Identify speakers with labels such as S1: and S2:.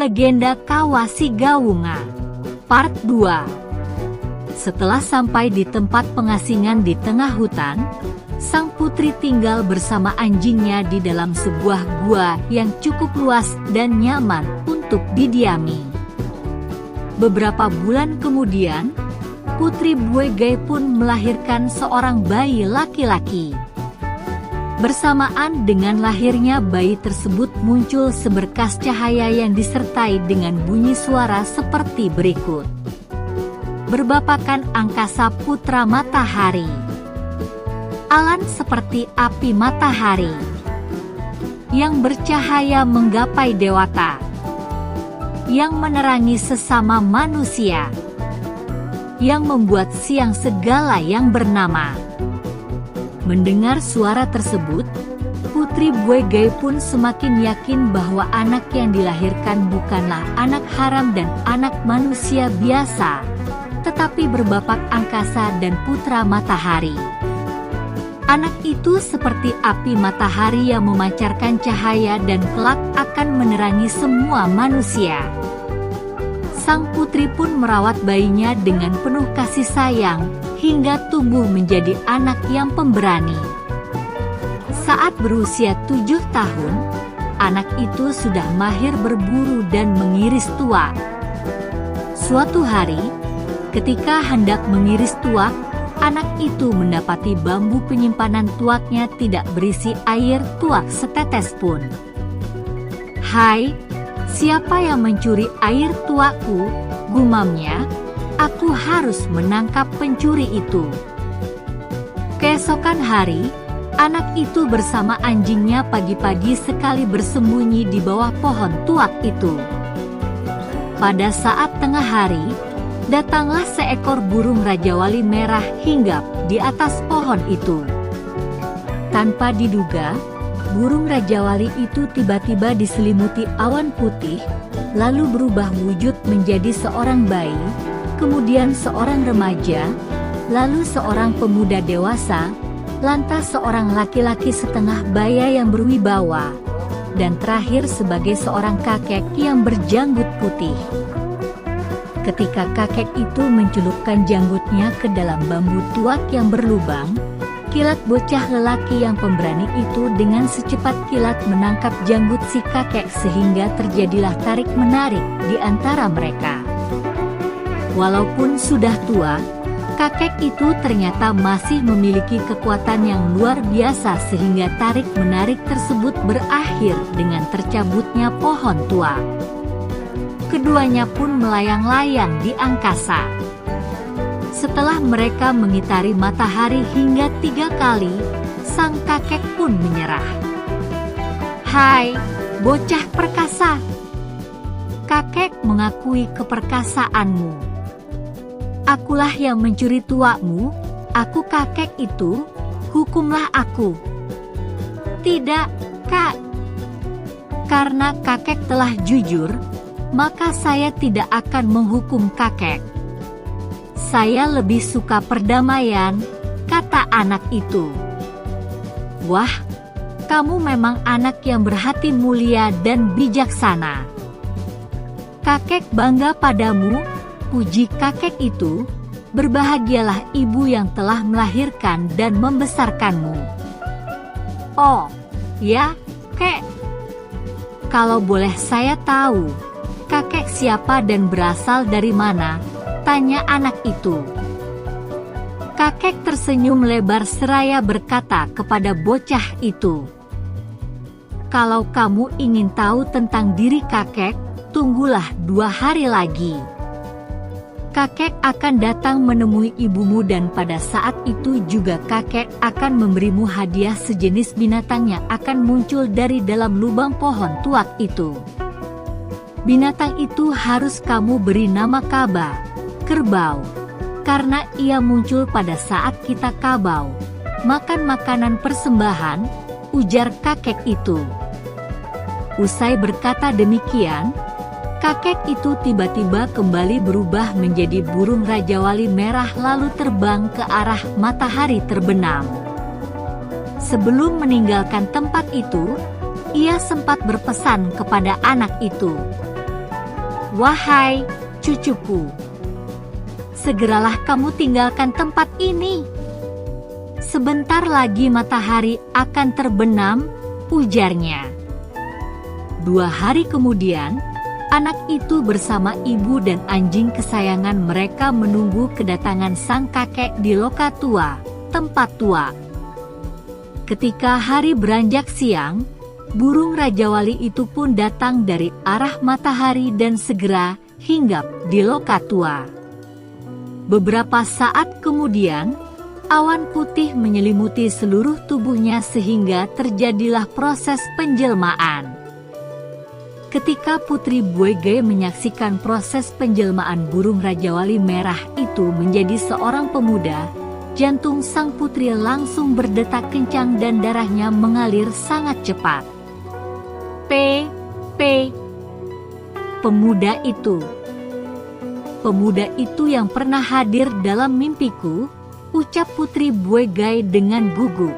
S1: Legenda Kawasigawunga Part 2. Setelah sampai di tempat pengasingan di tengah hutan, sang putri tinggal bersama anjingnya di dalam sebuah gua yang cukup luas dan nyaman untuk didiami. Beberapa bulan kemudian, Putri Buegai pun melahirkan seorang bayi laki-laki. Bersamaan dengan lahirnya bayi tersebut muncul seberkas cahaya yang disertai dengan bunyi suara seperti berikut. Berbapakan angkasa putra matahari. Alan seperti api matahari yang bercahaya menggapai dewata, yang menerangi sesama manusia, yang membuat siang segala yang bernama. Mendengar suara tersebut, Putri Buegai pun semakin yakin bahwa anak yang dilahirkan bukanlah anak haram dan anak manusia biasa, tetapi berbapak angkasa dan putra matahari. Anak itu seperti api matahari yang memancarkan cahaya dan kelak akan menerangi semua manusia. Sang putri pun merawat bayinya dengan penuh kasih sayang, hingga tumbuh menjadi anak yang pemberani. Saat berusia 7 tahun, anak itu sudah mahir berburu dan mengiris tuak. Suatu hari, ketika hendak mengiris tuak, anak itu mendapati bambu penyimpanan tuaknya tidak berisi air tuak setetes pun. "Hai, siapa yang mencuri air tuakku?" gumamnya. "Aku harus menangkap pencuri itu." Keesokan hari, anak itu bersama anjingnya pagi-pagi sekali bersembunyi di bawah pohon tuak itu. Pada saat tengah hari, datanglah seekor burung rajawali merah hinggap di atas pohon itu. Tanpa diduga, burung rajawali itu tiba-tiba diselimuti awan putih, lalu berubah wujud menjadi seorang bayi, kemudian seorang remaja, lalu seorang pemuda dewasa, lantas seorang laki-laki setengah baya yang berwibawa, dan terakhir sebagai seorang kakek yang berjanggut putih. Ketika kakek itu mencelupkan janggutnya ke dalam bambu tuak yang berlubang, kilat bocah lelaki yang pemberani itu dengan secepat kilat menangkap janggut si kakek sehingga terjadilah tarik-menarik di antara mereka. Walaupun sudah tua, kakek itu ternyata masih memiliki kekuatan yang luar biasa sehingga tarik-menarik tersebut berakhir dengan tercabutnya pohon tua. Keduanya pun melayang-layang di angkasa. Setelah mereka mengitari matahari hingga 3 kali, sang kakek pun menyerah. "Hai, bocah perkasa. Kakek mengakui keperkasaanmu. Akulah yang mencuri tuakmu, aku kakek itu, hukumlah aku." "Tidak, Kak. Karena kakek telah jujur, maka saya tidak akan menghukum kakek. Saya lebih suka perdamaian," kata anak itu. "Wah, kamu memang anak yang berhati mulia dan bijaksana. Kakek bangga padamu," puji kakek itu. "Berbahagialah ibu yang telah melahirkan dan membesarkanmu." "Oh, ya, Kek. Kalau boleh saya tahu, kakek siapa dan berasal dari mana?" tanya anak itu. Kakek tersenyum lebar seraya berkata kepada bocah itu, "Kalau kamu ingin tahu tentang diri kakek, tunggulah 2 hari lagi. Kakek akan datang menemui ibumu dan pada saat itu juga kakek akan memberimu hadiah sejenis binatang yang akan muncul dari dalam lubang pohon tuak itu. Binatang itu harus kamu beri nama Kaba, kerbau, karena ia muncul pada saat kita kabau, makan makanan persembahan," ujar kakek itu. Usai berkata demikian, kakek itu tiba-tiba kembali berubah menjadi burung rajawali merah lalu terbang ke arah matahari terbenam. Sebelum meninggalkan tempat itu, ia sempat berpesan kepada anak itu, "Wahai cucuku, segeralah kamu tinggalkan tempat ini. Sebentar lagi matahari akan terbenam," ujarnya. 2 hari kemudian, anak itu bersama ibu dan anjing kesayangan mereka menunggu kedatangan sang kakek di Lokatua, tempat tua. Ketika hari beranjak siang, burung Raja Wali itu pun datang dari arah matahari dan segera hinggap di Lokatua. Beberapa saat kemudian, awan putih menyelimuti seluruh tubuhnya sehingga terjadilah proses penjelmaan. Ketika Putri Buege menyaksikan proses penjelmaan burung Raja Wali merah itu menjadi seorang pemuda, jantung sang putri langsung berdetak kencang dan darahnya mengalir sangat cepat. Pemuda itu yang pernah hadir dalam mimpiku, ucap Putri Buege dengan gugup.